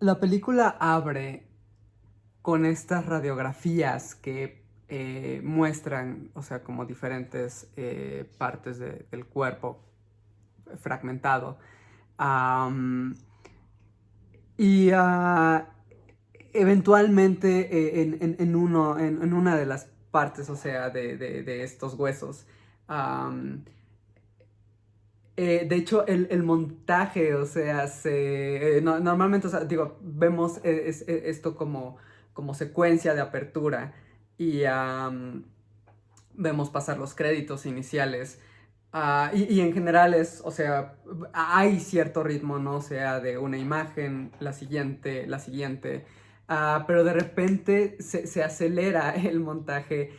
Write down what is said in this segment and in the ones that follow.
La película abre con estas radiografías que muestran, o sea, como diferentes partes del cuerpo fragmentado. Am, y eventualmente en una de las partes, o sea, de estos huesos. am, de hecho, el montaje, o sea, normalmente, o sea, digo, vemos esto como secuencia de apertura y vemos pasar los créditos iniciales. Y en general es, o sea, hay cierto ritmo, ¿no? O sea, de una imagen, la siguiente. Pero de repente se acelera el montaje,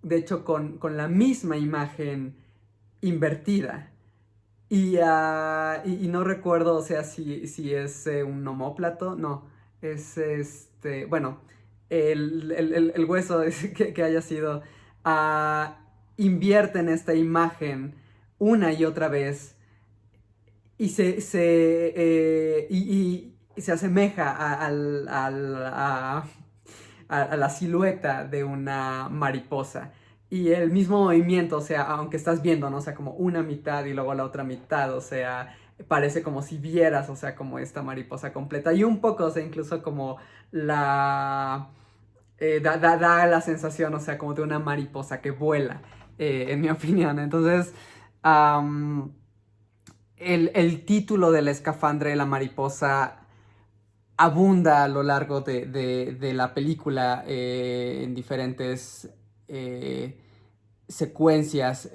de hecho, con la misma imagen invertida. Y no recuerdo, o sea, si es un omóplato, no, es bueno, el hueso que haya sido, invierte en esta imagen una y otra vez y se asemeja a la silueta de una mariposa. Y el mismo movimiento, o sea, aunque estás viendo, ¿no? O sea, como una mitad y luego la otra mitad, o sea, parece como si vieras, o sea, como esta mariposa completa. Y un poco, o sea, incluso como la... da la sensación, o sea, como de una mariposa que vuela, en mi opinión. Entonces, um, el título del escafandre de la mariposa abunda a lo largo de la película en diferentes eh, secuencias,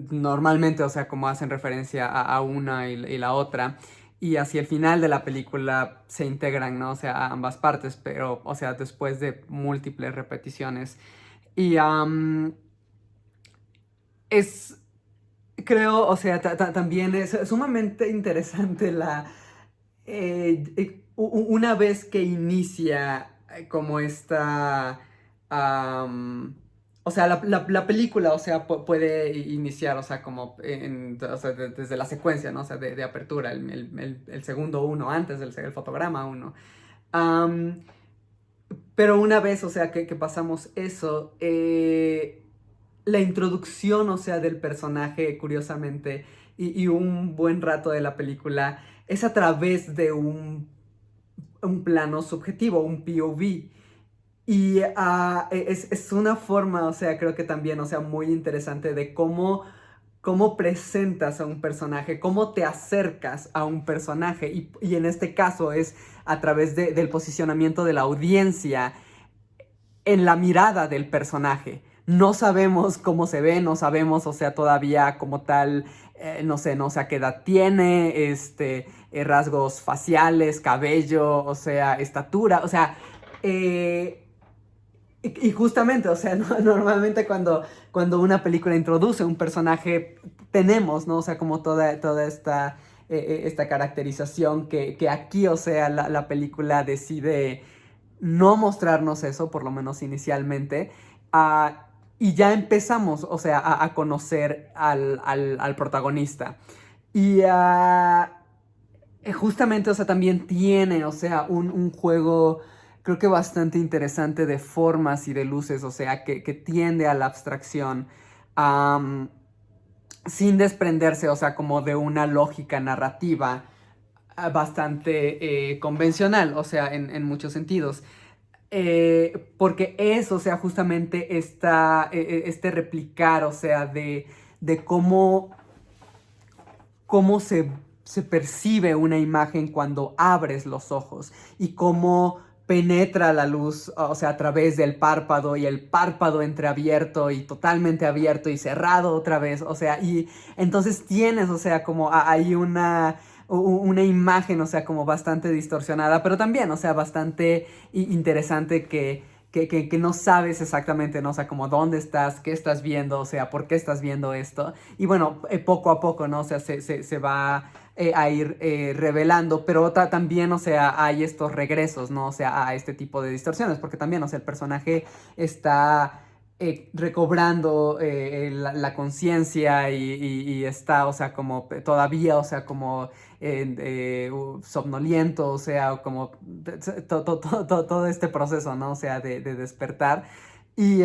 normalmente, o sea, como hacen referencia a una y la otra, y hacia el final de la película se integran, ¿no? O sea, a ambas partes, pero, o sea, después de múltiples repeticiones. Y es, creo, o sea, también es sumamente interesante una vez que inicia como esta... o sea, la película, o sea, puede iniciar, o sea, como o sea, desde la secuencia, ¿no? O sea, de apertura, el segundo uno, antes del el fotograma uno. Am, pero una vez, o sea, que pasamos eso, la introducción, o sea, del personaje, curiosamente, y un buen rato de la película, es a través de un plano subjetivo, un POV. Y es una forma, o sea, creo que también, o sea, muy interesante de cómo presentas a un personaje, cómo te acercas a un personaje. Y en este caso es a través del posicionamiento de la audiencia en la mirada del personaje. No sabemos cómo se ve, no sabemos, o sea, todavía como tal, no sé, no sé a qué edad tiene, rasgos faciales, cabello, o sea, estatura, o sea, y justamente, o sea, normalmente cuando una película introduce un personaje, tenemos, ¿no? O sea, como toda esta caracterización que aquí, o sea, la película decide no mostrarnos eso, por lo menos inicialmente, y ya empezamos, o sea, a conocer al protagonista. Y justamente, o sea, también tiene, o sea, un juego, creo que bastante interesante de formas y de luces, o sea, que tiende a la abstracción, am, sin desprenderse, o sea, como de una lógica narrativa bastante convencional, o sea, en muchos sentidos. Porque es, o sea, justamente este replicar, o sea, de cómo se percibe una imagen cuando abres los ojos y cómo penetra la luz, o sea, a través del párpado y el párpado entreabierto y totalmente abierto y cerrado otra vez, o sea, y entonces tienes, o sea, como hay una imagen, o sea, como bastante distorsionada, pero también, o sea, bastante interesante que no sabes exactamente, ¿no? O sea, como dónde estás, qué estás viendo, o sea, por qué estás viendo esto. Y bueno, poco a poco, ¿no? O sea, se va a ir revelando, pero también, o sea, hay estos regresos, ¿no? O sea, a este tipo de distorsiones, porque también, o sea, el personaje está recobrando la conciencia y está, o sea, como todavía, o sea, como somnoliento, o sea, como todo este proceso, ¿no? O sea, de despertar. Y,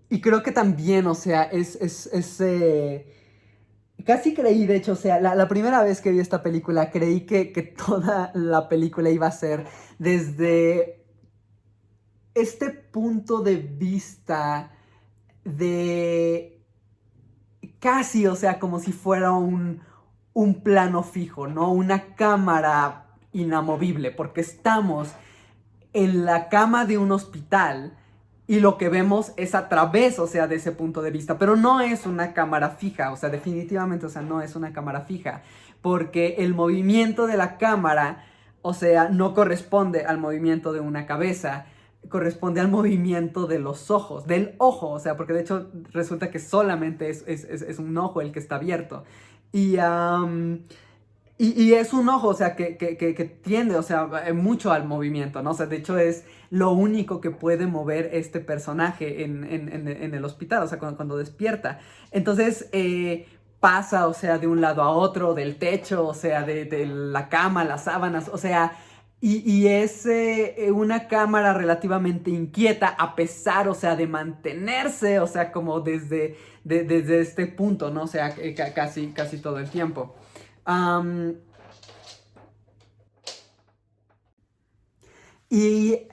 y creo que también, o sea, casi creí, de hecho, o sea, la primera vez que vi esta película, creí que toda la película iba a ser desde este punto de vista de casi, o sea, como si fuera un plano fijo, ¿no? Una cámara inamovible, porque estamos en la cama de un hospital y lo que vemos es a través, o sea, de ese punto de vista, pero no es una cámara fija, o sea, definitivamente, o sea, no es una cámara fija, porque el movimiento de la cámara, o sea, no corresponde al movimiento de una cabeza, corresponde al movimiento de los ojos, del ojo, o sea, porque de hecho resulta que solamente es un ojo el que está abierto. Y, y es un ojo, o sea, que tiende, o sea, mucho al movimiento, ¿no? O sea, de hecho es lo único que puede mover este personaje en el hospital, o sea, cuando despierta. Entonces, pasa, o sea, de un lado a otro, del techo, o sea, de la cama, las sábanas, o sea, y es una cámara relativamente inquieta, a pesar, o sea, de mantenerse, o sea, como desde este punto, ¿no? O sea, casi todo el tiempo. Um, y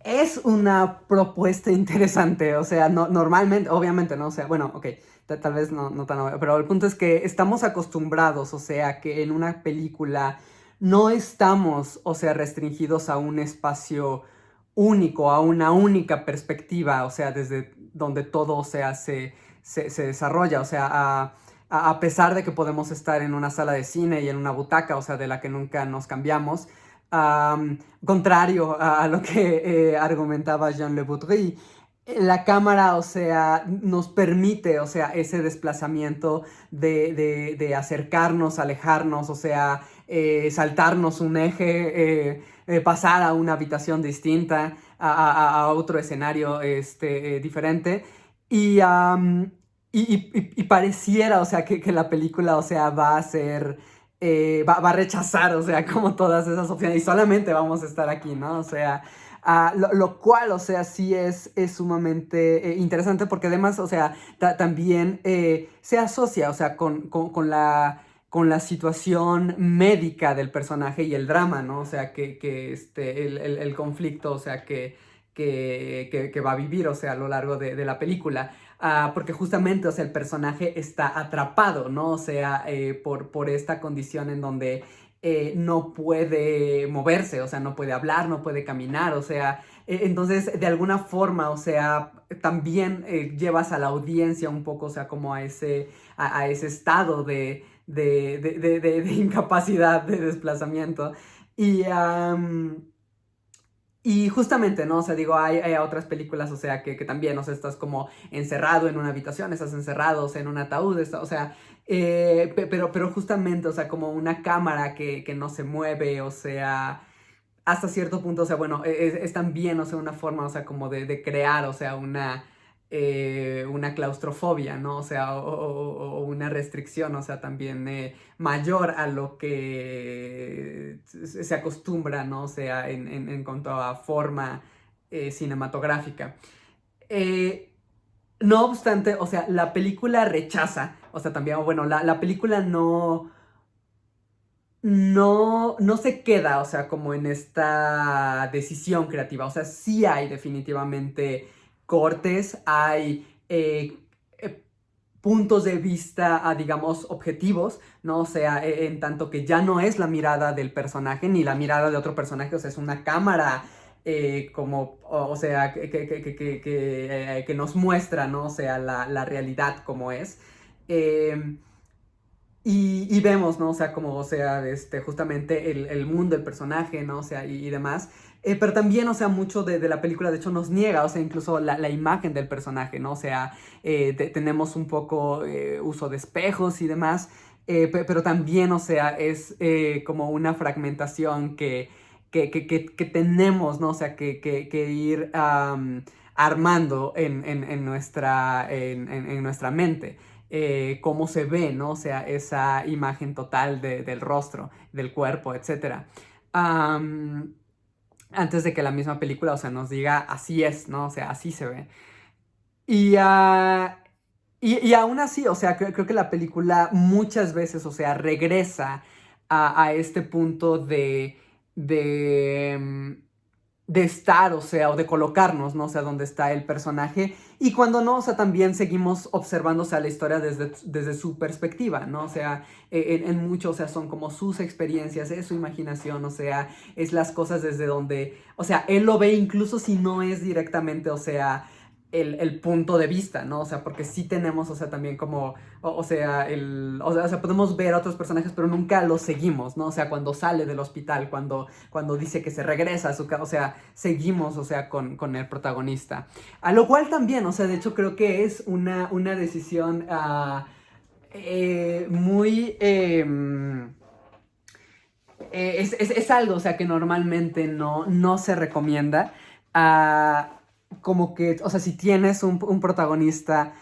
es una propuesta interesante, o sea, normalmente, obviamente, ¿no? O sea, bueno, ok, tal vez no tan obvio, pero el punto es que estamos acostumbrados, o sea, que en una película no estamos, o sea, restringidos a un espacio único, a una única perspectiva, o sea, desde donde todo, o sea, se desarrolla, o sea, a pesar de que podemos estar en una sala de cine y en una butaca, o sea, de la que nunca nos cambiamos, contrario a lo que argumentaba Jean Le Boudry, la cámara, o sea, nos permite, o sea, ese desplazamiento de acercarnos, alejarnos, o sea, saltarnos un eje, pasar a una habitación distinta, a otro escenario diferente. Y, y pareciera, o sea, que la película, o sea, va a ser va a rechazar, o sea, como todas esas opciones y solamente vamos a estar aquí, ¿no? O sea, lo cual, o sea, sí es sumamente interesante porque además, o sea, también se asocia, o sea, con la situación médica del personaje y el drama, ¿no? O sea, el conflicto, o sea, que va a vivir, o sea, a lo largo de la película. Porque justamente, o sea, el personaje está atrapado, ¿no? O sea, por esta condición en donde no puede moverse, o sea, no puede hablar, no puede caminar, o sea, entonces, de alguna forma, o sea, también llevas a la audiencia un poco, o sea, como a ese estado de incapacidad, de desplazamiento. Y, y justamente, ¿no? O sea, digo, hay otras películas, o sea, que también, o sea, estás como encerrado en una habitación, estás encerrado, o sea, en un ataúd, o sea, pero justamente, o sea, como una cámara que no se mueve, o sea, hasta cierto punto, o sea, bueno, es también, o sea, una forma, o sea, como de crear, o sea, una claustrofobia, ¿no? O sea, o una restricción, o sea, también mayor a lo que se acostumbra, ¿no? O sea, en cuanto a forma cinematográfica. Eh, no obstante, o sea, la película rechaza, o sea, también, bueno, la película no se queda, o sea, como en esta decisión creativa. O sea, sí hay definitivamente cortes, hay puntos de vista, digamos, objetivos, ¿no? O sea, en tanto que ya no es la mirada del personaje ni la mirada de otro personaje, o sea, es una cámara como, o sea, que nos muestra, ¿no? O sea, la realidad como es. Eh, y vemos, ¿no? O sea, como, o sea, justamente el mundo, el personaje, ¿no? O sea, y demás. Pero también, o sea, mucho de la película, de hecho, nos niega, o sea, incluso la imagen del personaje, ¿no? O sea, tenemos un poco uso de espejos y demás, pero también, o sea, es como una fragmentación que tenemos, ¿no? O sea, que ir armando en nuestra mente. Cómo se ve, ¿no? O sea, esa imagen total del rostro, del cuerpo, etcétera. Am, Antes de que la misma película, o sea, nos diga así es, ¿no? O sea, así se ve. Y, y aún así, o sea, creo que la película muchas veces, o sea, regresa a este punto de, mm, de estar, o sea, o de colocarnos, ¿no? O sea, donde está el personaje. Y cuando no, o sea, también seguimos observando, o sea, la historia desde su perspectiva, ¿no? O sea, en mucho, o sea, son como sus experiencias, es su imaginación, o sea, es las cosas desde donde, o sea, él lo ve incluso si no es directamente, o sea, el punto de vista, ¿no? O sea, porque sí tenemos, o sea, también como, o sea, podemos ver a otros personajes, pero nunca los seguimos, ¿no? O sea, cuando sale del hospital, cuando dice que se regresa a su casa, o sea, seguimos, o sea, con el protagonista. A lo cual también, o sea, de hecho creo que es una decisión muy... es algo, o sea, que normalmente no se recomienda. Ah, Como que, o sea, si tienes un protagonista,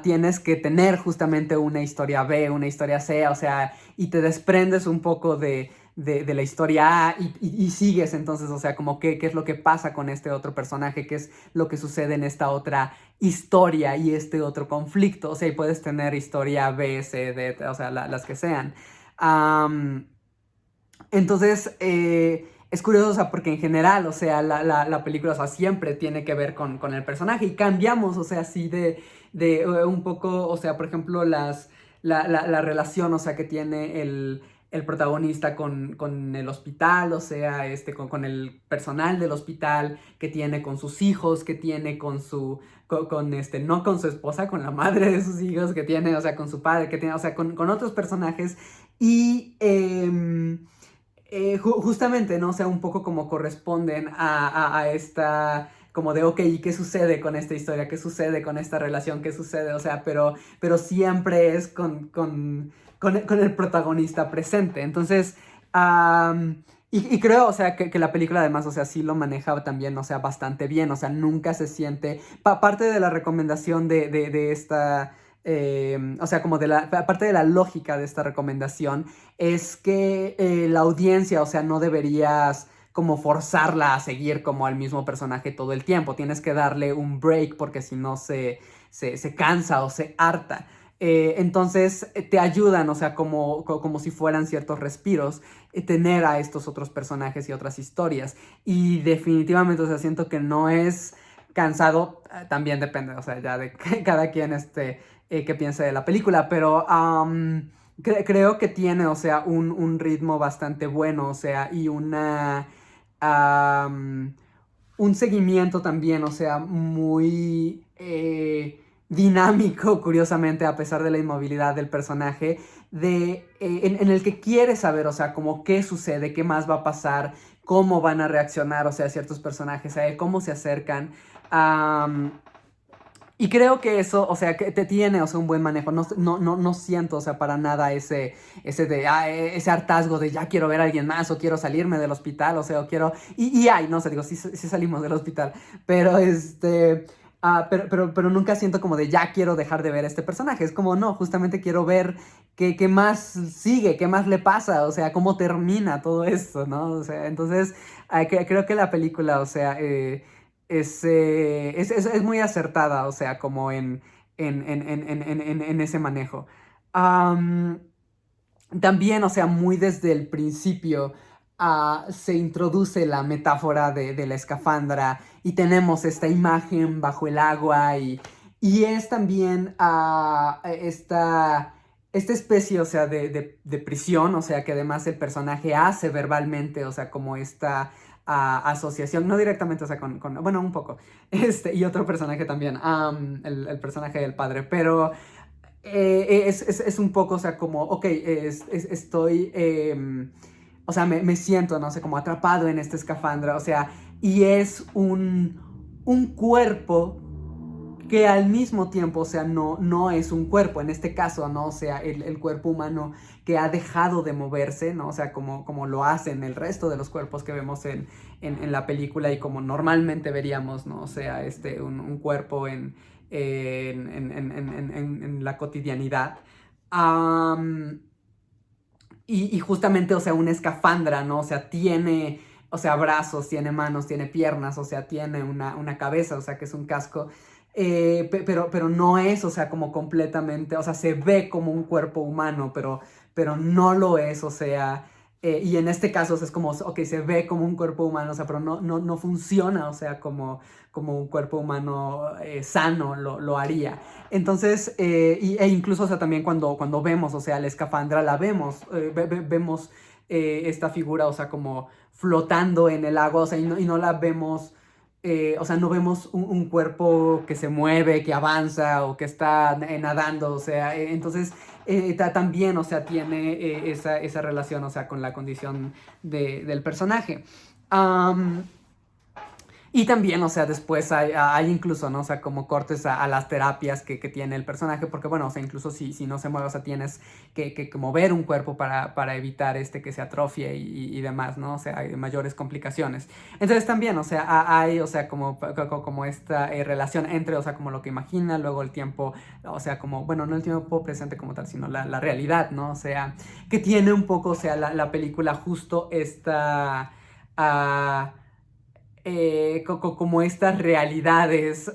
tienes que tener justamente una historia B, una historia C, o sea, y te desprendes un poco de la historia A y sigues entonces, o sea, como qué es lo que pasa con este otro personaje, qué es lo que sucede en esta otra historia y este otro conflicto, o sea, y puedes tener historia B, C, D, o sea, las que sean. Am, entonces, es curioso, o sea, porque en general, o sea, la película, o sea, siempre tiene que ver con el personaje y cambiamos, o sea, así de un poco, o sea, por ejemplo, la relación, o sea, que tiene el protagonista con el hospital, o sea, con el personal del hospital, que tiene con sus hijos, que tiene no con su esposa, con la madre de sus hijos, que tiene, o sea, con su padre, que tiene, o sea, con otros personajes y... justamente, ¿no? O sea, un poco como corresponden a esta, como de, ok, ¿y qué sucede con esta historia? ¿Qué sucede con esta relación? ¿Qué sucede? O sea, pero siempre es con el protagonista presente. Entonces, y creo, o sea, que la película además, o sea, sí lo maneja también, o sea, bastante bien, o sea, nunca se siente, parte de la recomendación de esta... o sea, como aparte de la lógica de esta recomendación, es que la audiencia, o sea, no deberías como forzarla a seguir como al mismo personaje todo el tiempo. Tienes que darle un break porque si no se cansa o se harta. Entonces te ayudan, o sea, como si fueran ciertos respiros, tener a estos otros personajes y otras historias. Y definitivamente, o sea, siento que no es cansado, también depende, o sea, ya de cada quien que piense de la película, pero creo que tiene, o sea, un ritmo bastante bueno, o sea, y am, un seguimiento también, o sea, muy dinámico, curiosamente, a pesar de la inmovilidad del personaje, en el que quiere saber, o sea, como qué sucede, qué más va a pasar, cómo van a reaccionar, o sea, ciertos personajes a él, cómo se acercan. Am, y creo que eso, o sea, que te tiene, o sea, un buen manejo. No siento, o sea, para nada ese hartazgo de ya quiero ver a alguien más o quiero salirme del hospital, o sea, o quiero... Y ay, no sé, digo, sí salimos del hospital, pero pero nunca siento como de ya quiero dejar de ver a este personaje. Es como, no, justamente quiero ver qué más sigue, qué más le pasa, o sea, cómo termina todo esto, ¿no? O sea, entonces, creo que la película, o sea... es muy acertada, o sea, como en ese manejo. Am, También, o sea, muy desde el principio se introduce la metáfora de la escafandra y tenemos esta imagen bajo el agua y es también esta especie, o sea, de prisión, o sea, que además el personaje hace verbalmente, o sea, como esta asociación, no directamente, o sea, bueno, un poco, y otro personaje también, el personaje del padre, pero es un poco, o sea, como, ok, estoy, o sea, me siento, no sé, como atrapado en esta escafandra, o sea, y es un cuerpo que al mismo tiempo, o sea, no es un cuerpo, en este caso, ¿no? O sea, el cuerpo humano que ha dejado de moverse, ¿no? O sea, como lo hacen el resto de los cuerpos que vemos en la película y como normalmente veríamos, ¿no? O sea, un cuerpo en la cotidianidad. Um, y justamente, o sea, una escafandra, ¿no? O sea, tiene, o sea, brazos, tiene manos, tiene piernas, o sea, tiene una cabeza, o sea, que es un casco. Pero no es, o sea, como completamente, o sea, se ve como un cuerpo humano, pero no lo es, o sea, y en este caso, o sea, es como, ok, se ve como un cuerpo humano, o sea, pero no funciona, o sea, como un cuerpo humano sano lo haría. Entonces, e incluso, o sea, también cuando vemos, o sea, la escafandra la vemos, vemos esta figura, o sea, como flotando en el agua, o sea, y no la vemos, o sea, no vemos un cuerpo que se mueve, que avanza o que está nadando, o sea, entonces también, o sea, tiene esa relación, o sea, con la condición del personaje. Um, y también, o sea, después hay incluso, ¿no? O sea, como cortes a las terapias que tiene el personaje, porque bueno, o sea, incluso si no se mueve, o sea, tienes que mover un cuerpo para evitar que se atrofie y demás, ¿no? O sea, hay mayores complicaciones. Entonces también, o sea, hay, o sea, como esta relación entre, o sea, como lo que imagina, luego el tiempo, o sea, como, bueno, no el tiempo presente como tal, sino la realidad, ¿no? O sea, que tiene un poco, o sea, la película justo esta... como estas realidades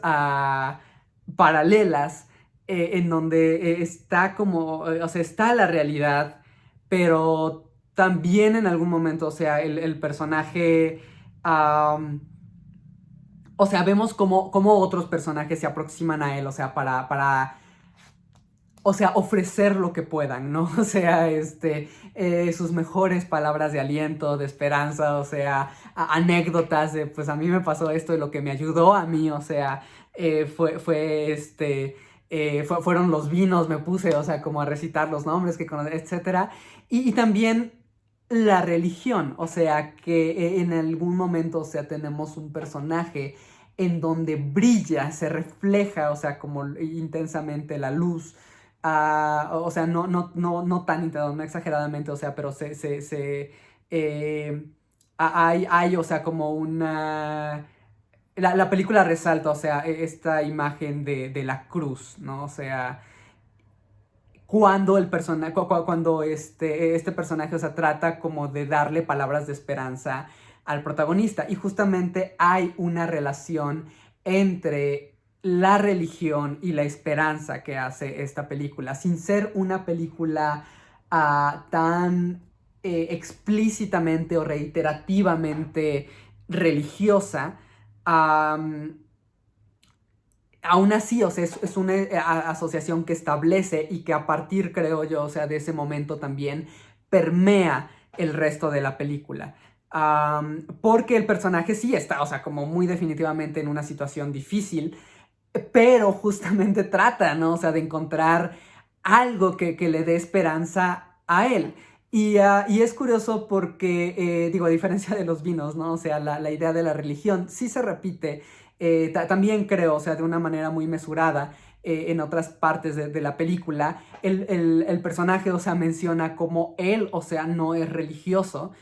paralelas en donde está como, o sea, está la realidad, pero también en algún momento, o sea, el personaje, um, o sea, vemos cómo otros personajes se aproximan a él, o sea, para o sea, ofrecer lo que puedan, ¿no? O sea, sus mejores palabras de aliento, de esperanza, o sea, anécdotas de, pues a mí me pasó esto y lo que me ayudó a mí, o sea, fueron los vinos, me puse, o sea, como a recitar los nombres que conocí, etcétera. Y también la religión, o sea, que en algún momento, o sea, tenemos un personaje en donde brilla, se refleja, o sea, como intensamente la luz. O sea, no tan íntegro, no exageradamente, o sea, pero hay, o sea, como una... La película resalta, o sea, esta imagen de la cruz, ¿no? O sea, cuando el personaje, cuando este personaje, o sea, trata como de darle palabras de esperanza al protagonista. Y justamente hay una relación entre la religión y la esperanza que hace esta película. Sin ser una película tan explícitamente o reiterativamente religiosa, um, aún así, o sea, es una asociación que establece y que a partir, creo yo, o sea, de ese momento también permea el resto de la película. Porque el personaje sí está, o sea, como muy definitivamente en una situación difícil, pero justamente trata, ¿no? O sea, de encontrar algo que le dé esperanza a él. Y es curioso porque, digo, a diferencia de los vinos, ¿no? O sea, la idea de la religión sí se repite, también creo, o sea, de una manera muy mesurada en otras partes de la película. El personaje, o sea, menciona cómo él, o sea, no es religioso,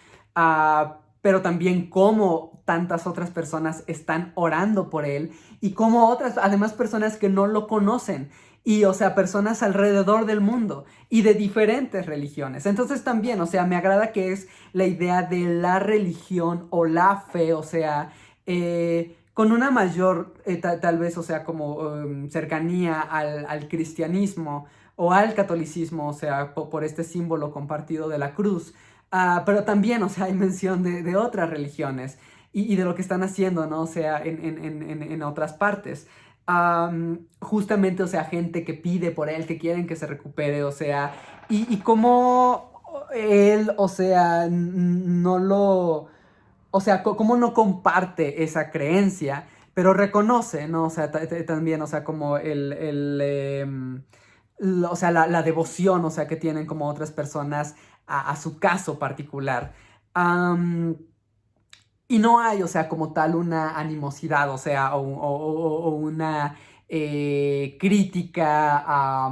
pero también cómo tantas otras personas están orando por él y cómo otras, además, personas que no lo conocen. Y, o sea, personas alrededor del mundo y de diferentes religiones. Entonces también, o sea, me agrada que es la idea de la religión o la fe, o sea, con una mayor, tal vez, o sea, como cercanía al cristianismo o al catolicismo, o sea, por este símbolo compartido de la cruz. Pero también, o sea, hay mención de otras religiones y de lo que están haciendo, ¿no? O sea, en otras partes. Justamente, o sea, gente que pide por él, que quieren que se recupere, o sea, y cómo él, o sea, no lo, o sea, cómo no comparte esa creencia, pero reconoce, ¿no? O sea, también, o sea, como o sea, la devoción, o sea, que tienen como otras personas a su caso particular. Am, y no hay, o sea, como tal una animosidad, o sea, o una crítica,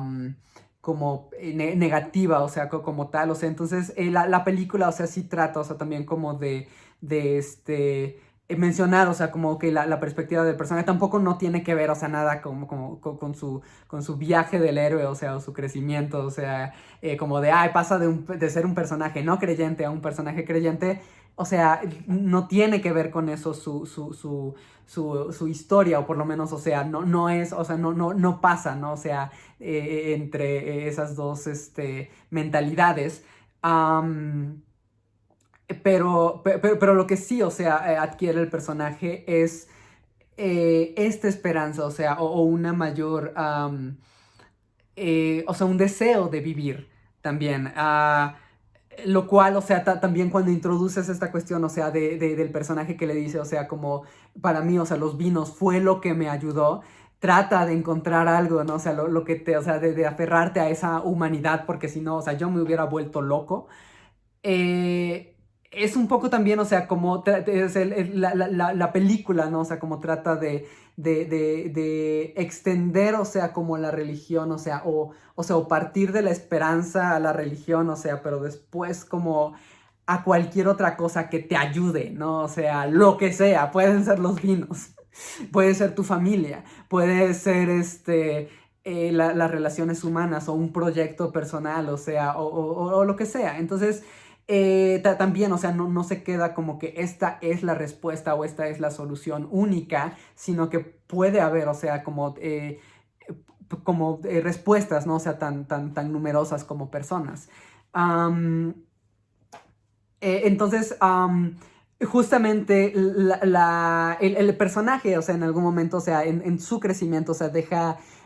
como negativa, o sea, como tal, o sea, entonces la película, o sea, sí trata, o sea, también como de mencionar, o sea, como que la perspectiva del personaje tampoco no tiene que ver, o sea, nada como con su viaje del héroe, o sea, o su crecimiento, o sea, como de, ay, pasa de ser un personaje no creyente a un personaje creyente, o sea, no tiene que ver con eso su historia, o por lo menos, o sea, no es, o sea, no pasa, ¿no? O sea, entre esas dos, mentalidades. Am, pero lo que sí, o sea, adquiere el personaje es esta esperanza, o sea, o una mayor, o sea, un deseo de vivir también. Lo cual, o sea, también cuando introduces esta cuestión, o sea, del personaje que le dice, o sea, como para mí, o sea, los vinos fue lo que me ayudó. Trata de encontrar algo, ¿no? O sea, lo que te, o sea, de aferrarte a esa humanidad, porque si no, o sea, yo me hubiera vuelto loco. eh, es un poco también, o sea, como es la película, ¿no? O sea, como trata de extender, o sea, como la religión, o sea, o partir de la esperanza a la religión, o sea, pero después como a cualquier otra cosa que te ayude, ¿no? O sea, lo que sea, pueden ser los vinos, puede ser tu familia, puede ser las relaciones humanas o un proyecto personal, o sea, o lo que sea. Entonces, también, o sea, no se queda como que esta es la respuesta o esta es la solución única, sino que puede haber, o sea, como respuestas, ¿no? O sea, tan numerosas como personas. Am, entonces, justamente el personaje, o sea, en algún momento, o sea, en su crecimiento, o sea,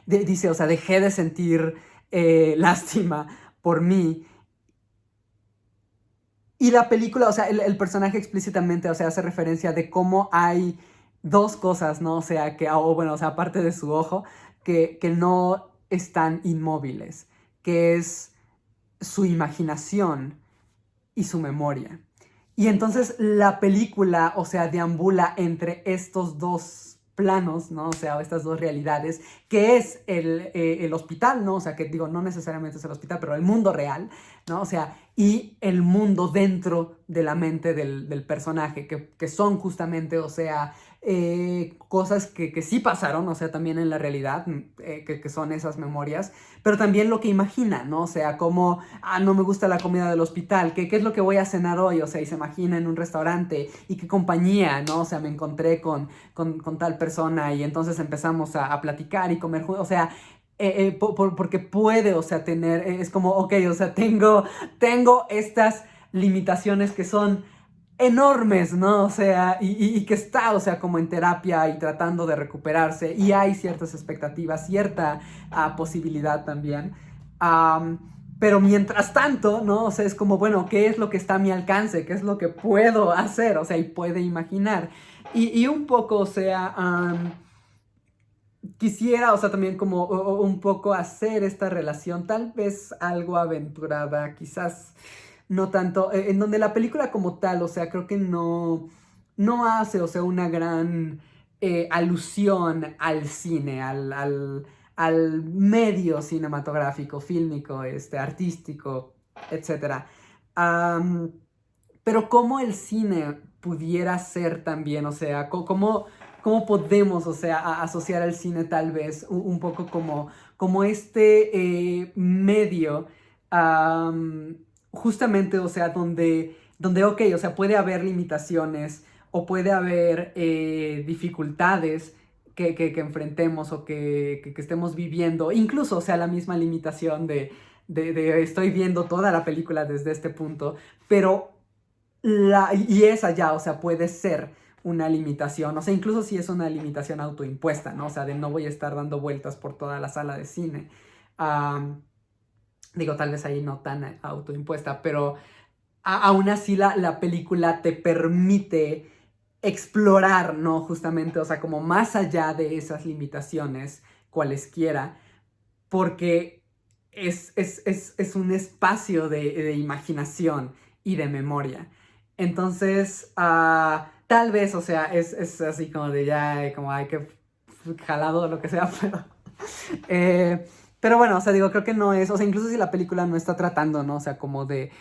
dice, o sea, dejé de sentir lástima por mí. Y la película, o sea, el personaje explícitamente, o sea, hace referencia de cómo hay dos cosas, ¿no? O sea, o bueno, o sea, aparte de su ojo, que no están inmóviles, que es su imaginación y su memoria. Y entonces la película, o sea, deambula entre estos dos planos, ¿no? O sea, estas dos realidades, que es el hospital, ¿no? O sea, que digo, no necesariamente es el hospital, pero el mundo real, ¿no? O sea, y el mundo dentro de la mente del personaje, que son justamente, o sea, cosas que sí pasaron, o sea, también en la realidad, que son esas memorias, pero también lo que imagina, ¿no? O sea, como, no me gusta la comida del hospital, ¿qué es lo que voy a cenar hoy? O sea, y se imagina en un restaurante, y qué compañía, ¿no? O sea, me encontré con tal persona, y entonces empezamos a platicar y comer juntos, o sea, porque puede, o sea, tener, es como, ok, o sea, tengo estas limitaciones que son enormes, ¿no? O sea, y que está, o sea, como en terapia y tratando de recuperarse, y hay ciertas expectativas, cierta posibilidad también. Am, pero mientras tanto, ¿no? O sea, es como, bueno, ¿qué es lo que está a mi alcance? ¿Qué es lo que puedo hacer? O sea, y puede imaginar. Y un poco, o sea, quisiera, o sea, también como un poco hacer esta relación, tal vez algo aventurada, quizás no tanto, en donde la película como tal, o sea, creo que no hace, o sea, una gran alusión al cine, al medio cinematográfico, fílmico, artístico, etcétera. Am, pero cómo el cine pudiera ser también, o sea, cómo podemos, o sea, asociar al cine tal vez un poco como medio, am, justamente, o sea, donde, ok, o sea, puede haber limitaciones o puede haber dificultades que enfrentemos o que estemos viviendo, incluso, o sea, la misma limitación de estoy viendo toda la película desde este punto, pero y esa ya, o sea, puede ser una limitación, o sea, incluso si es una limitación autoimpuesta, ¿no? O sea, de no voy a estar dando vueltas por toda la sala de cine. Am, digo, tal vez ahí no tan autoimpuesta, pero aún así la película te permite explorar, ¿no? Justamente, o sea, como más allá de esas limitaciones, cualesquiera, porque es un espacio de imaginación y de memoria. Entonces, tal vez, o sea, es así como de ya, como, ay, qué jalado o lo que sea, pero bueno, o sea, digo, creo que no es, o sea, incluso si la película no está tratando, ¿no? O sea, como de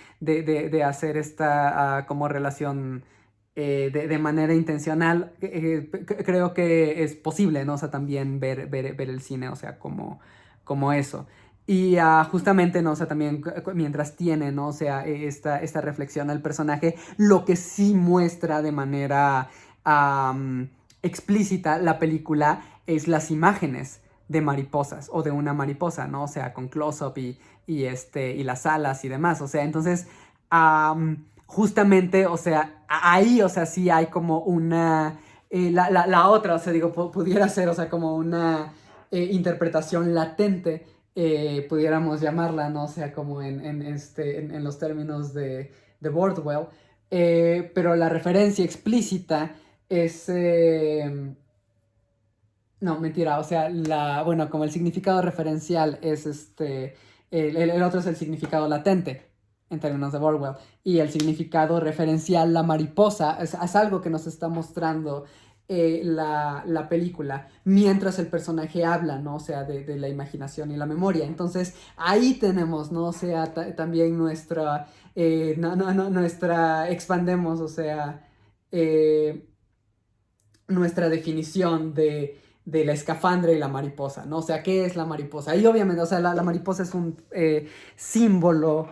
hacer esta como relación de manera intencional, creo que es posible, ¿no? O sea, también ver el cine, o sea, como eso. Y justamente, ¿no? O sea, también mientras tiene, ¿no? O sea, esta reflexión al personaje, lo que sí muestra de manera am, explícita la película es las imágenes de mariposas o de una mariposa, ¿no? O sea, con close-up y las alas y demás. O sea, entonces, justamente, o sea, ahí, o sea, sí hay como una... la otra, o sea, digo, pudiera ser, o sea, como una interpretación latente, pudiéramos llamarla, ¿no? O sea, como en los términos de Bordwell. Pero la referencia explícita es... no, mentira, o sea, bueno, como el significado referencial es el otro es el significado latente, en términos de Borwell, y el significado referencial, la mariposa, es algo que nos está mostrando la película, mientras el personaje habla, ¿no? O sea, de la imaginación y la memoria. Entonces, ahí tenemos, ¿no? O sea, también expandemos, o sea, eh, nuestra definición de la escafandra y la mariposa, ¿no? O sea, ¿qué es la mariposa? Y obviamente, o sea, la mariposa es un símbolo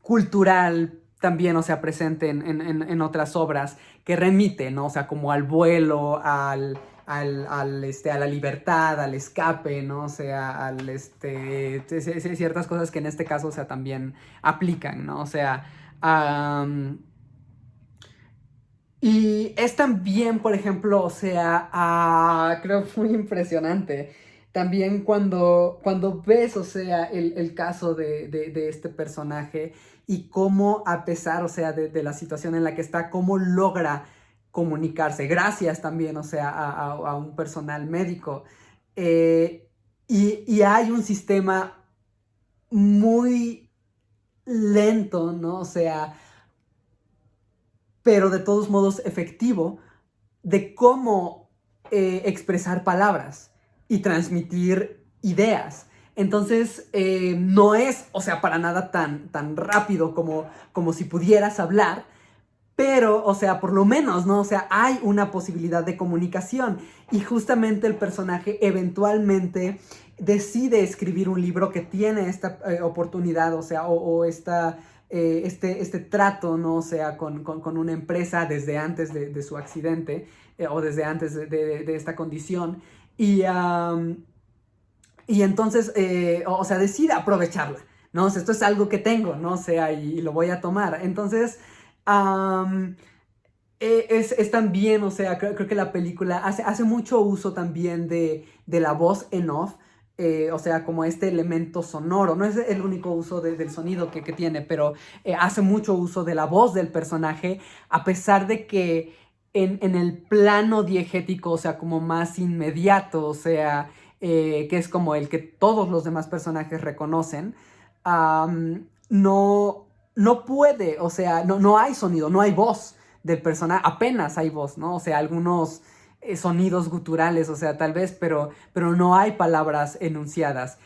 cultural también, o sea, presente en otras obras que remite, ¿no? O sea, como al vuelo, a la libertad, al escape, ¿no? O sea, ciertas cosas que en este caso, o sea, también aplican, ¿no? O sea, y es también, por ejemplo, o sea, creo muy impresionante. También cuando ves, o sea, el caso de este personaje y cómo, a pesar, o sea, de la situación en la que está, cómo logra comunicarse. Gracias también, o sea, a un personal médico. Eh, y hay un sistema muy lento, ¿no? O sea, pero de todos modos efectivo de cómo expresar palabras y transmitir ideas. Entonces, no es, o sea, para nada tan rápido como si pudieras hablar, pero, o sea, por lo menos, ¿no? O sea, hay una posibilidad de comunicación y justamente el personaje eventualmente decide escribir un libro que tiene esta oportunidad, o sea, o este trato, ¿no? O sea, con una empresa desde antes de su accidente o desde antes de esta condición y entonces, o sea, decide aprovecharla, ¿no? O sea, esto es algo que tengo, ¿no? O sea, y lo voy a tomar. Entonces, um, es también, o sea, creo que la película hace mucho uso también de la voz en off, o sea, como este elemento sonoro. No es el único uso del sonido que tiene, pero hace mucho uso de la voz del personaje, a pesar de que en el plano diegético, o sea, como más inmediato, o sea, que es como el que todos los demás personajes reconocen, no, no puede, o sea, no hay sonido, no hay voz del personaje, apenas hay voz, ¿no? O sea, algunos sonidos guturales, o sea, tal vez, pero no hay palabras enunciadas.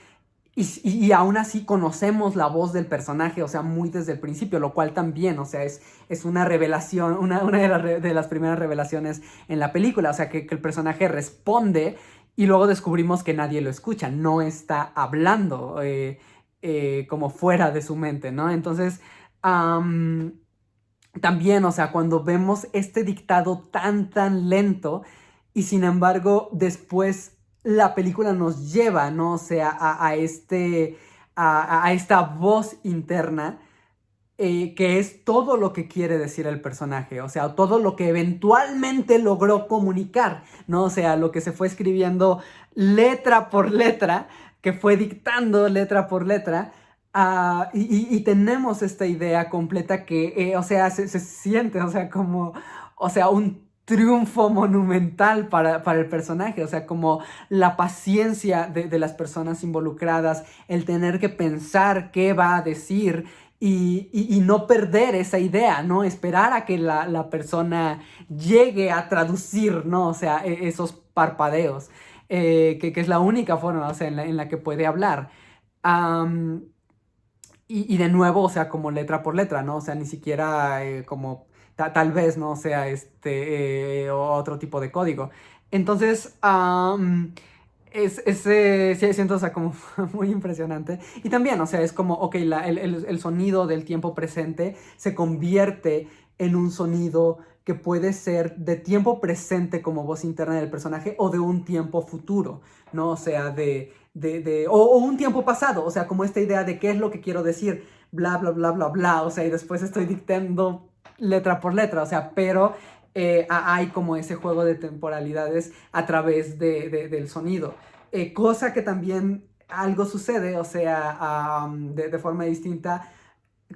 Y aún así conocemos la voz del personaje, o sea, muy desde el principio, lo cual también, o sea, es una revelación, una de las primeras revelaciones en la película, o sea, que el personaje responde y luego descubrimos que nadie lo escucha, no está hablando como fuera de su mente, ¿no? Entonces, también, o sea, cuando vemos este dictado tan lento y sin embargo después la película nos lleva, ¿no? O sea, a esta voz interna que es todo lo que quiere decir el personaje, o sea, todo lo que eventualmente logró comunicar, ¿no? O sea, lo que se fue escribiendo letra por letra, que fue dictando letra por letra, y tenemos esta idea completa que, o sea, se siente, o sea, como, o sea, un triunfo monumental para el personaje, o sea, como la paciencia de las personas involucradas, el tener que pensar qué va a decir y no perder esa idea, ¿no? Esperar a que la persona llegue a traducir, ¿no? O sea, esos parpadeos, que es la única forma, o sea, en la que puede hablar. Am, y de nuevo, o sea, como letra por letra, ¿no? O sea, ni siquiera como tal vez, ¿no? O sea, otro tipo de código. Entonces, sí, siento, o sea, como muy impresionante. Y también, o sea, es como, ok, el sonido del tiempo presente se convierte en un sonido que puede ser de tiempo presente como voz interna del personaje o de un tiempo futuro, ¿no? O sea, o un tiempo pasado, o sea, como esta idea de qué es lo que quiero decir, bla, bla, bla, bla, bla, o sea, y después estoy dictando letra por letra, o sea, pero hay como ese juego de temporalidades a través del sonido. Cosa que también algo sucede, o sea, de forma distinta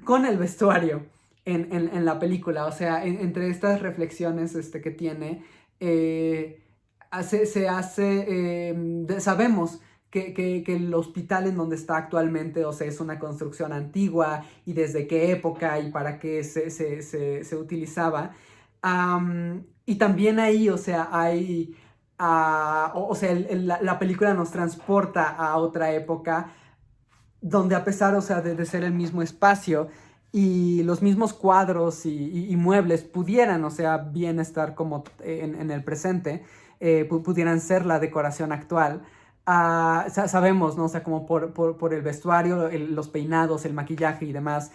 con el vestuario en la película. O sea, entre estas reflexiones que tiene, se hace, sabemos que el hospital en donde está actualmente, o sea, es una construcción antigua y desde qué época y para qué se utilizaba. Y también ahí, o sea, hay, o sea, la película nos transporta a otra época donde a pesar, o sea, de ser el mismo espacio y los mismos cuadros y muebles pudieran, o sea, bien estar como en el presente, pudieran ser la decoración actual. Sabemos, ¿no? O sea, como por el vestuario, los peinados, el maquillaje y demás,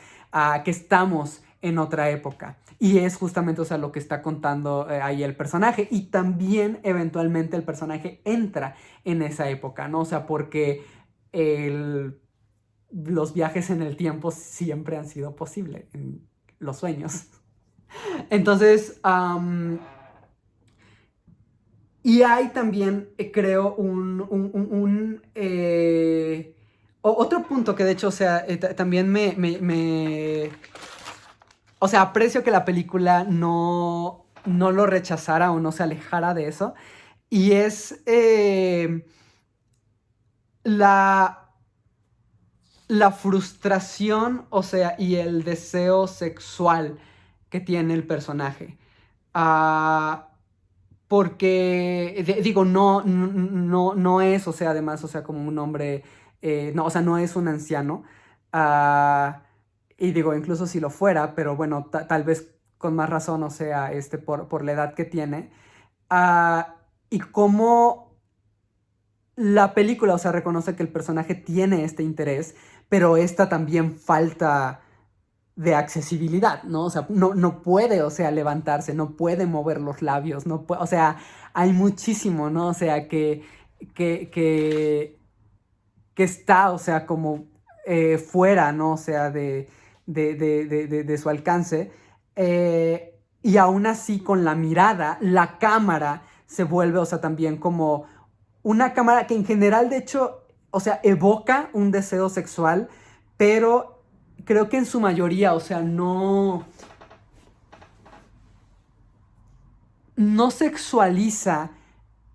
que estamos en otra época. Y es justamente, o sea, lo que está contando ahí el personaje. Y también, eventualmente, el personaje entra en esa época, ¿no? O sea, porque los viajes en el tiempo siempre han sido posibles en los sueños. Entonces, y hay también, creo, otro punto que de hecho, o sea, también o sea, aprecio que la película no lo rechazara o no se alejara de eso. Y es la, la frustración, o sea, y el deseo sexual que tiene el personaje. Ah, porque, digo, no es, o sea, además, o sea, como un hombre, no, o sea, no es un anciano. Ah, y digo, incluso si lo fuera, pero bueno, tal vez con más razón, o sea, por la edad que tiene. Ah, y cómo la película, o sea, reconoce que el personaje tiene este interés, pero esta también falta de accesibilidad, ¿no? O sea, no puede, o sea, levantarse, no puede mover los labios, no puede, o sea, hay muchísimo, ¿no? O sea, que, que, que está, o sea, como fuera, ¿no? O sea, de su alcance. Y aún así, con la mirada, la cámara se vuelve, o sea, también como una cámara que en general, de hecho, o sea, evoca un deseo sexual, pero creo que en su mayoría, o sea, no sexualiza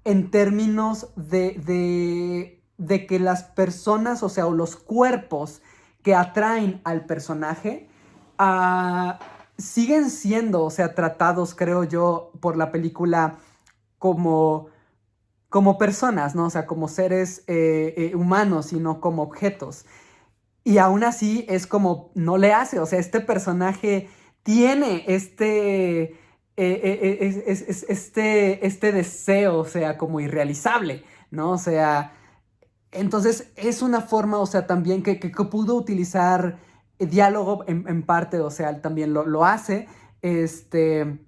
en términos de que las personas, o sea, o los cuerpos que atraen al personaje, ah, siguen siendo, o sea, tratados, creo yo, por la película como, como personas, ¿no? O sea, como seres humanos y no como objetos. Y aún así es como, no le hace, o sea, este personaje tiene este deseo, o sea, como irrealizable, ¿no? O sea, entonces es una forma, o sea, también que pudo utilizar diálogo en parte, o sea, también lo hace, este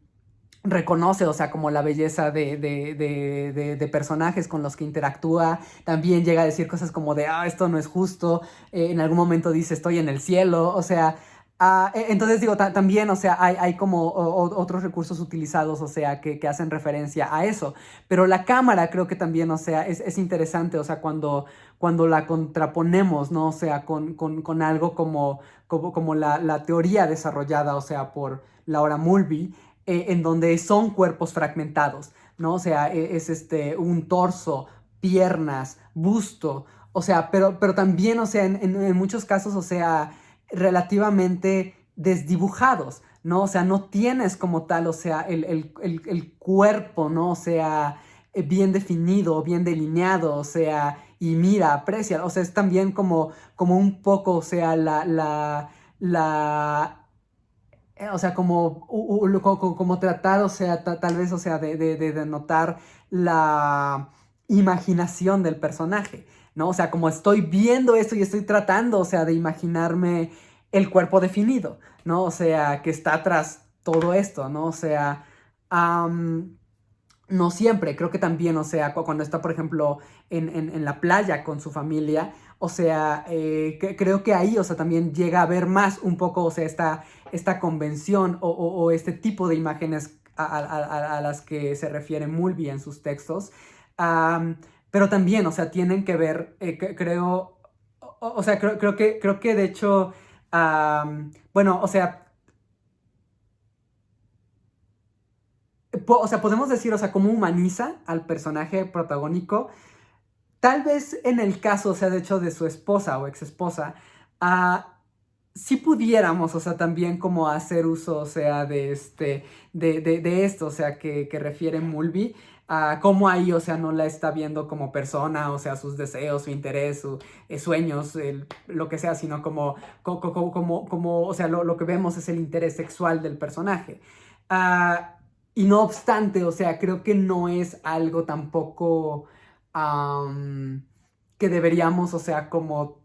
reconoce, o sea, como la belleza de personajes con los que interactúa, también llega a decir cosas como de, esto no es justo, en algún momento dice, estoy en el cielo, o sea, entonces digo, también, o sea, hay como otros recursos utilizados, o sea, que hacen referencia a eso, pero la cámara creo que también, o sea, es interesante, o sea, cuando la contraponemos, ¿no? O sea, con algo como la teoría desarrollada, o sea, por Laura Mulvey, en donde son cuerpos fragmentados, ¿no? O sea, es un torso, piernas, busto, o sea, pero también, o sea, en muchos casos, o sea, relativamente desdibujados, ¿no? O sea, no tienes como tal, o sea, el cuerpo, ¿no? O sea, bien definido, bien delineado, o sea, y mira, aprecia, o sea, es también como un poco, o sea, o sea, como tratar, o sea, tal vez, o sea, de notar la imaginación del personaje, ¿no? O sea, como estoy viendo esto y estoy tratando, o sea, de imaginarme el cuerpo definido, ¿no? O sea, que está tras todo esto, ¿no? O sea, no siempre, creo que también, o sea, cuando está, por ejemplo, en la playa con su familia, o sea, creo que ahí, o sea, también llega a ver más un poco, o sea, esta convención o este tipo de imágenes a las que se refiere Mulvey en sus textos. Am, pero también, o sea, tienen que ver, creo, o sea, creo que de hecho, bueno, o sea, o sea, podemos decir, o sea, cómo humaniza al personaje protagónico. Tal vez en el caso, o sea, de hecho, de su esposa o ex esposa, si pudiéramos, o sea, también como hacer uso, o sea, de esto, o sea, que refiere Mulvey, a cómo ahí, o sea, no la está viendo como persona, o sea, sus deseos, su interés, sus sueños, lo que sea, sino como o sea, lo que vemos es el interés sexual del personaje. Ah, y no obstante, o sea, creo que no es algo tampoco que deberíamos, o sea, como...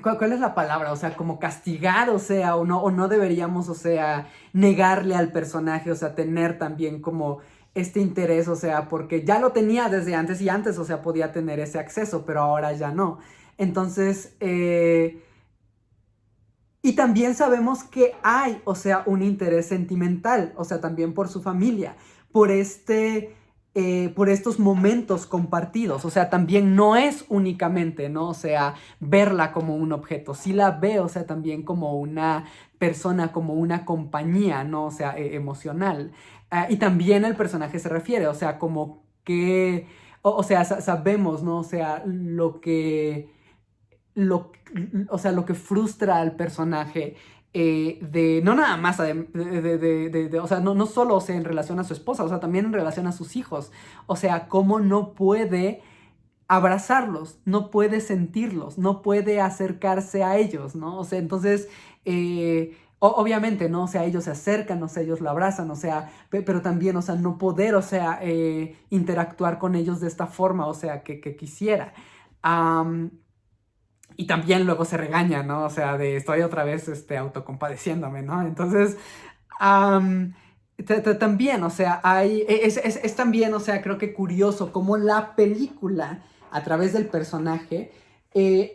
¿cuál es la palabra? O sea, como castigar, o sea, o no deberíamos, o sea, negarle al personaje, o sea, tener también como este interés, o sea, porque ya lo tenía desde antes y antes, o sea, podía tener ese acceso, pero ahora ya no. Entonces, y también sabemos que hay, o sea, un interés sentimental, o sea, también por su familia, por por estos momentos compartidos, o sea, también no es únicamente, ¿no? O sea, verla como un objeto, sí la ve, o sea, también como una persona, como una compañía, ¿no? O sea, emocional. Y también el personaje se refiere, o sea, como que, o sea, sabemos, ¿no? O sea, lo, o sea, lo que frustra al personaje no nada más, o sea, no solo, o sea, en relación a su esposa, o sea, también en relación a sus hijos, o sea, cómo no puede abrazarlos, no puede sentirlos, no puede acercarse a ellos, ¿no? O sea, entonces, obviamente, ¿no? O sea, ellos se acercan, o sea, ellos lo abrazan, o sea, pero también, o sea, no poder, o sea, interactuar con ellos de esta forma, o sea, que quisiera. Um, y también luego se regaña, ¿no? O sea, de estoy otra vez autocompadeciéndome, ¿no? Entonces, am, también, o sea, es también, o sea, creo que curioso cómo la película, a través del personaje,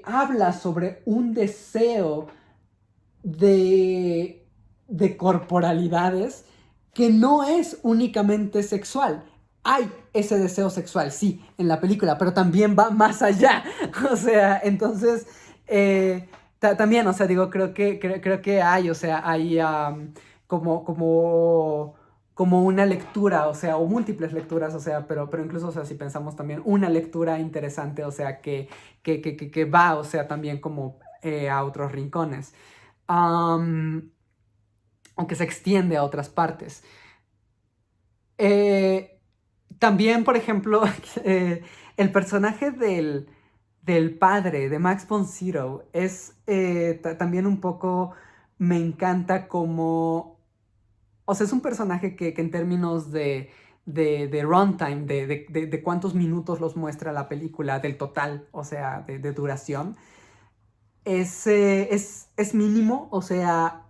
habla sobre un deseo de, de corporalidades que no es únicamente sexual. Hay ese deseo sexual, sí, en la película, pero también va más allá. O sea, entonces, también, o sea, digo, creo que hay, o sea, hay como, como, como una lectura, o sea, o múltiples lecturas, o sea, pero incluso, o sea, si pensamos también una lectura interesante, o sea, que va, o sea, también como a otros rincones um, o que se extiende a otras partes. Eh, también, por ejemplo, el personaje del padre de Max von Sydow es también un poco, me encanta como, o sea, es un personaje que en términos de runtime, de cuántos minutos los muestra la película, del total, o sea, de duración, es mínimo, o sea,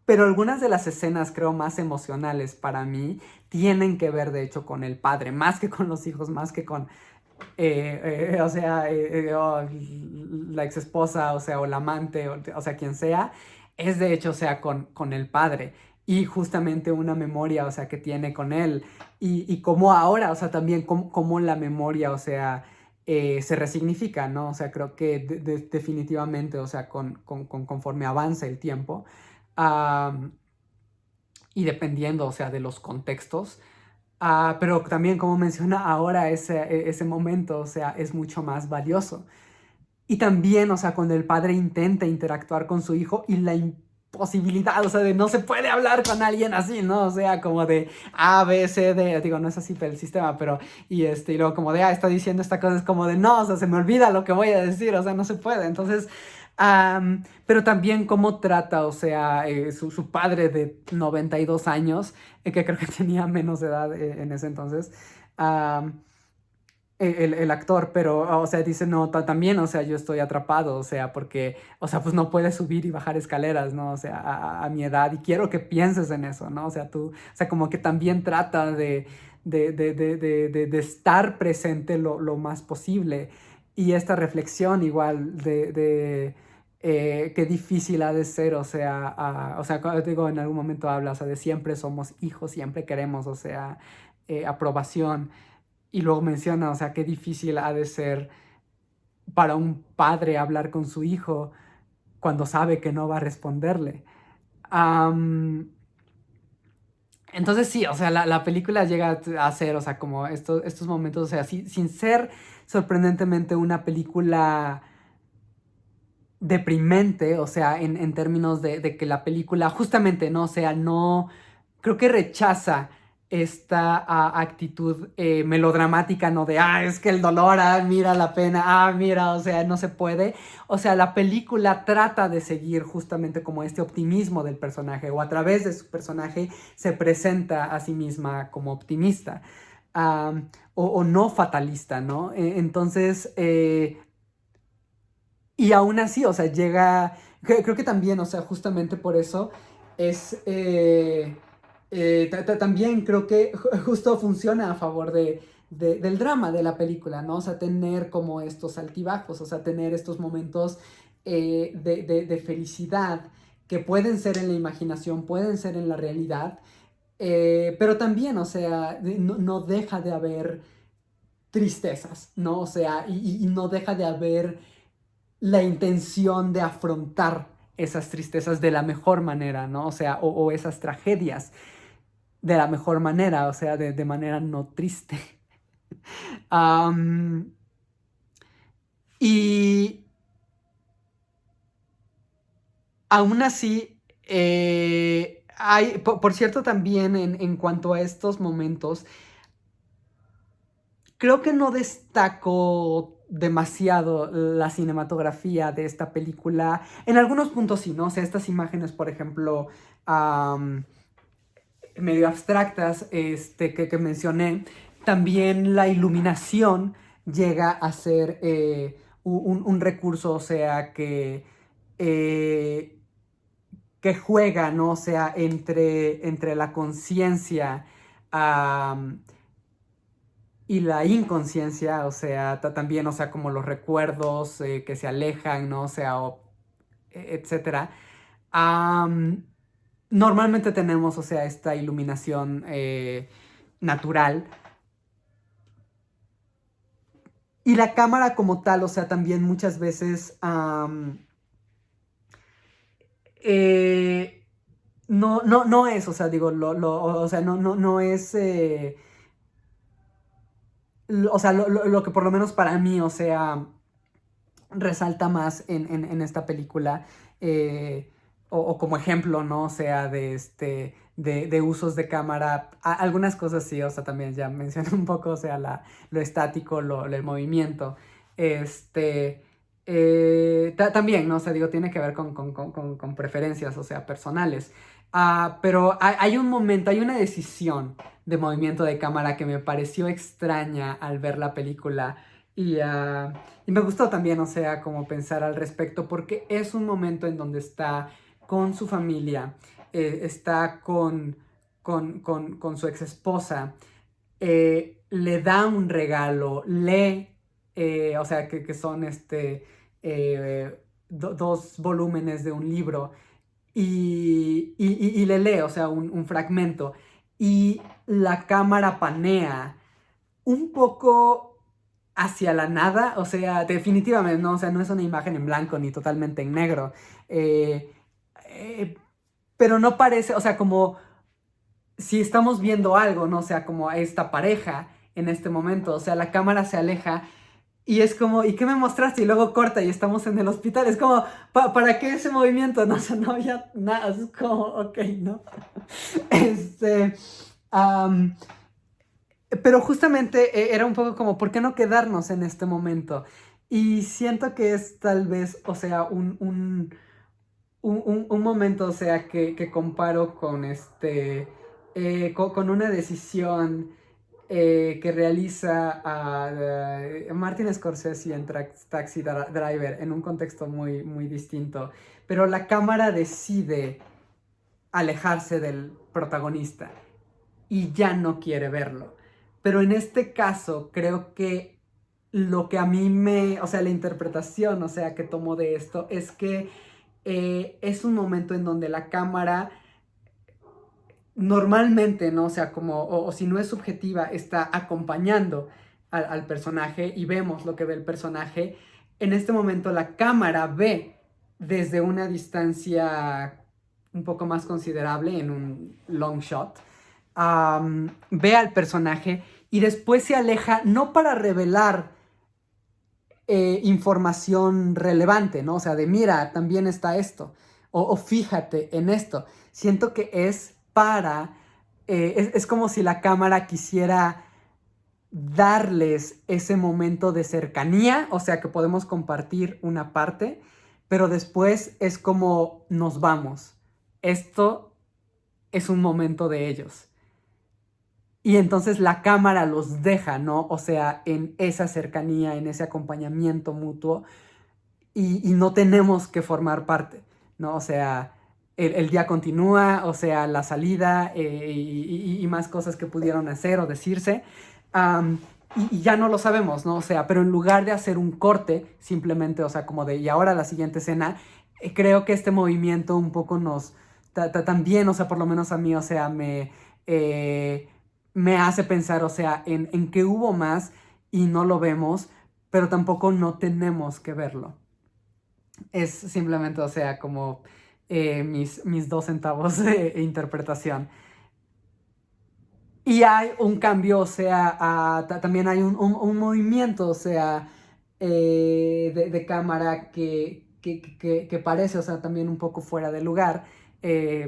pero algunas de las escenas, creo, más emocionales para mí tienen que ver, de hecho, con el padre, más que con los hijos, más que con, o sea, la ex esposa, o sea, o la amante, o sea, quien sea, es de hecho, o sea, con el padre. Y justamente una memoria, o sea, que tiene con él. Y cómo ahora, o sea, también cómo la memoria, o sea, se resignifica, ¿no? O sea, creo que definitivamente, o sea, conforme avanza el tiempo, am, y dependiendo, o sea, de los contextos, Pero también, como menciona ahora, ese momento, o sea, es mucho más valioso. Y también, o sea, cuando el padre intenta interactuar con su hijo y la imposibilidad, o sea, de no se puede hablar con alguien así, ¿no? O sea, como de A, B, C, D, digo, no es así el sistema, pero, y luego como de, está diciendo esta cosa, es como de, no, o sea, se me olvida lo que voy a decir, o sea, no se puede. Entonces, pero también cómo trata, o sea, su padre de 92 años, que creo que tenía menos de edad en ese entonces, el actor, pero, o sea, dice, no, también, o sea, yo estoy atrapado, o sea, porque, o sea, pues no puedes subir y bajar escaleras, ¿no? O sea, a mi edad, y quiero que pienses en eso, ¿no? O sea, tú, o sea, como que también trata de estar presente lo más posible, y esta reflexión igual qué difícil ha de ser, o sea, como digo, en algún momento habla, o sea, de siempre somos hijos, siempre queremos, o sea, aprobación. Y luego menciona, o sea, qué difícil ha de ser para un padre hablar con su hijo cuando sabe que no va a responderle. Am, entonces sí, o sea, la película llega a ser, o sea, como estos momentos, o sea, sin ser sorprendentemente una película deprimente, o sea, en términos de que la película justamente, ¿no? O sea, no, creo que rechaza esta actitud melodramática, ¿no? De, es que el dolor, mira la pena, mira, o sea, no se puede. O sea, la película trata de seguir justamente como este optimismo del personaje, o a través de su personaje se presenta a sí misma como optimista. O no fatalista, ¿no? Entonces, y aún así, o sea, llega, creo que también, o sea, justamente por eso es, también creo que justo funciona a favor del drama de la película, ¿no? O sea, tener como estos altibajos, o sea, tener estos momentos de felicidad que pueden ser en la imaginación, pueden ser en la realidad, pero también, o sea, no deja de haber tristezas, ¿no? O sea, y no deja de haber la intención de afrontar esas tristezas de la mejor manera, ¿no? O sea, o esas tragedias de la mejor manera, o sea, de manera no triste. Am, y aún así, por cierto, también en cuanto a estos momentos, creo que no destaco demasiado la cinematografía de esta película. En algunos puntos sí, ¿no? O sea, estas imágenes, por ejemplo, medio abstractas que mencioné, también la iluminación llega a ser un recurso, o sea, eh, que juega, ¿no? O sea, entre la conciencia y la inconsciencia, o sea, también, o sea, como los recuerdos que se alejan, ¿no? O sea, etcétera. Am, Normalmente tenemos, o sea, esta iluminación natural. Y la cámara como tal, o sea, también muchas veces eh, no es, o sea, digo, o sea, no es, o sea, lo que por lo menos para mí, o sea, resalta más en esta película, o como ejemplo, ¿no? O sea, de usos de cámara, algunas cosas sí, o sea, también ya mencioné un poco, o sea, lo estático, el movimiento, este, también, ¿no? O sea, digo, tiene que ver con preferencias, o sea, personales. Pero hay un momento, hay una decisión de movimiento de cámara que me pareció extraña al ver la película y, y me gustó también, o sea, como pensar al respecto, porque es un momento en donde está con su familia, está con su ex esposa, le da un regalo, o sea, que son dos volúmenes de un libro, y le lee, o sea, un fragmento, y la cámara panea un poco hacia la nada, o sea, definitivamente, no, o sea, no es una imagen en blanco ni totalmente en negro, eh, eh, pero no parece, o sea, como si estamos viendo algo, ¿no? O sea, como a esta pareja en este momento, o sea, la cámara se aleja y es como, ¿y qué me mostraste? Y luego corta y estamos en el hospital. Es como, ¿para qué ese movimiento? No, o sea, no había nada, es como, ok, ¿no? Este, am, pero justamente era un poco como, ¿por qué no quedarnos en este momento? Y siento que es tal vez, o sea, un momento, o sea, que comparo con con una decisión que realiza Martin Scorsese en Taxi Driver en un contexto muy, muy distinto. Pero la cámara decide alejarse del protagonista y ya no quiere verlo. Pero en este caso creo que lo que a mí o sea, la interpretación, o sea, que tomo de esto es que es un momento en donde la cámara normalmente, ¿no? O sea, como, o si no es subjetiva, está acompañando al personaje y vemos lo que ve el personaje. En este momento la cámara ve desde una distancia un poco más considerable, en un long shot, ve al personaje y después se aleja, no para revelar información relevante, ¿no? O sea, de mira, también está esto, o fíjate en esto. Siento que es para, es como si la cámara quisiera darles ese momento de cercanía, o sea, que podemos compartir una parte, pero después es como nos vamos. Esto es un momento de ellos. Y entonces la cámara los deja, ¿no? O sea, en esa cercanía, en ese acompañamiento mutuo, y no tenemos que formar parte, ¿no? O sea, el día continúa, o sea, la salida y más cosas que pudieron hacer o decirse, um, y ya no lo sabemos, ¿no? O sea, pero en lugar de hacer un corte, simplemente, o sea, como de, y ahora la siguiente escena, creo que este movimiento un poco nos, también, o sea, por lo menos a mí, o sea, me hace pensar, o sea, en que hubo más y no lo vemos, pero tampoco no tenemos que verlo. Es simplemente, o sea, como mis 2 centavos de interpretación. Y hay un cambio, o sea, también hay un movimiento, o sea, de cámara que parece, o sea, también un poco fuera de lugar,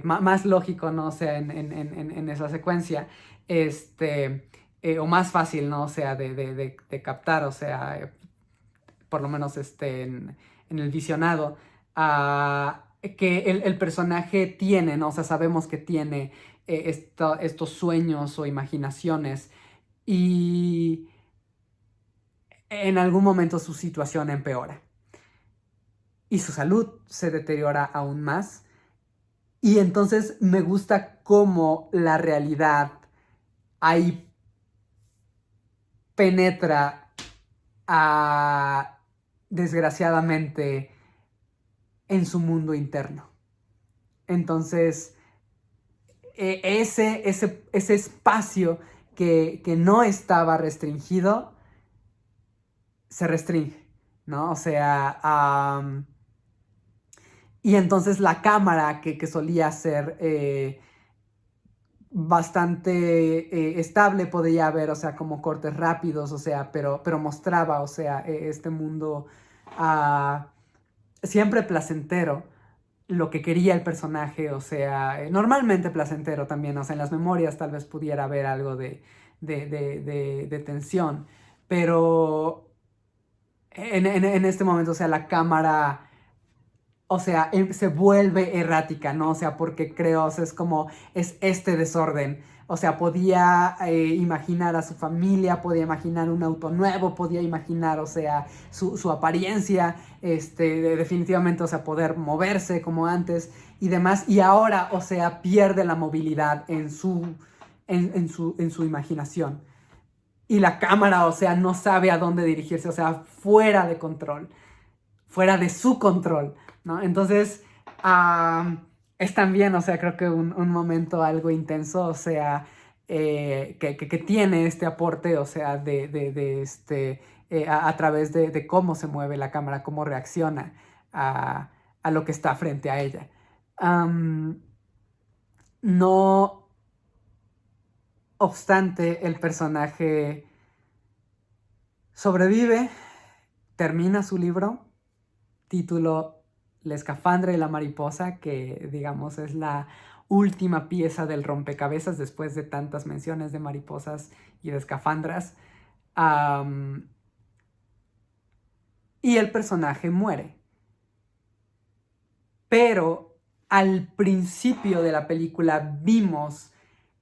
más lógico, ¿no? O sea, en esa secuencia, o más fácil, ¿no? O sea, de captar, o sea, por lo menos en el visionado, que el personaje tiene, ¿no? O sea, sabemos que tiene estos sueños o imaginaciones y en algún momento su situación empeora y su salud se deteriora aún más. Y entonces me gusta cómo la realidad ahí penetra desgraciadamente en su mundo interno. Entonces, ese espacio que no estaba restringido, se restringe, ¿no? O sea, y entonces la cámara que solía ser bastante estable, podía haber, o sea, como cortes rápidos, o sea, pero mostraba, o sea, este mundo uh, siempre placentero, lo que quería el personaje, o sea, normalmente placentero también, o sea, en las memorias tal vez pudiera haber algo de tensión, pero en este momento, o sea, la cámara, o sea, se vuelve errática, ¿no? O sea, porque creo, o sea, es como, es este desorden. O sea, podía imaginar a su familia, podía imaginar un auto nuevo, podía imaginar, o sea, su apariencia, definitivamente, o sea, poder moverse como antes y demás. Y ahora, o sea, pierde la movilidad en su imaginación. Y la cámara, o sea, no sabe a dónde dirigirse, o sea, fuera de control, fuera de su control, ¿no? Entonces, es también, o sea, creo que un momento algo intenso, o sea, que tiene este aporte, o sea, a través de cómo se mueve la cámara, cómo reacciona a lo que está frente a ella. No, obstante, el personaje sobrevive, termina su libro, título La escafandra y la mariposa, que digamos es la última pieza del rompecabezas después de tantas menciones de mariposas y de escafandras. Y el personaje muere. Pero al principio de la película vimos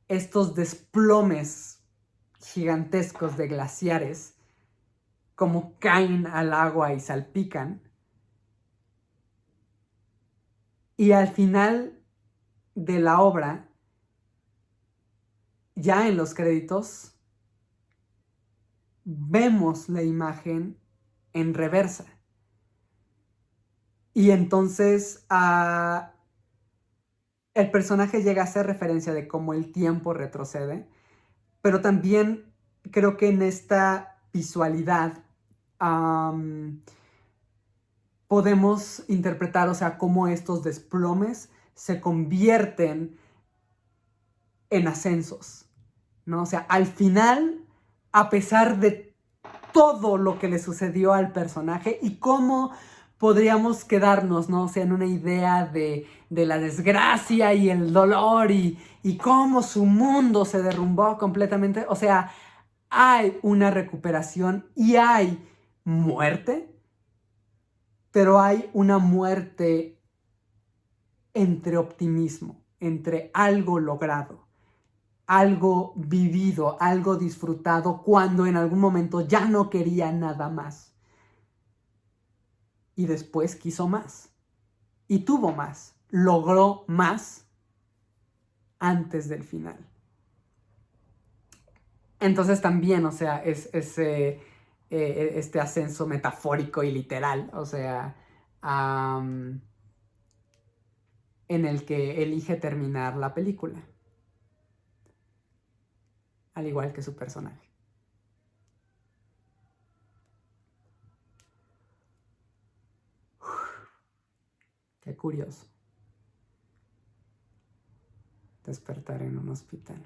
estos desplomes gigantescos de glaciares, como caen al agua y salpican. Y al final de la obra, ya en los créditos, vemos la imagen en reversa. Y entonces el personaje llega a hacer referencia de cómo el tiempo retrocede, pero también creo que en esta visualidad podemos interpretar, o sea, cómo estos desplomes se convierten en ascensos, ¿no? O sea, al final, a pesar de todo lo que le sucedió al personaje y cómo podríamos quedarnos, ¿no? O sea, en una idea de la desgracia y el dolor y cómo su mundo se derrumbó completamente. O sea, hay una recuperación y hay muerte, pero hay una muerte entre optimismo, entre algo logrado, algo vivido, algo disfrutado, cuando en algún momento ya no quería nada más. Y después quiso más. Y tuvo más. Logró más antes del final. Entonces también, o sea, es este ascenso metafórico y literal, o sea, en el que elige terminar la película. Al igual que su personaje. Qué curioso. Despertar en un hospital.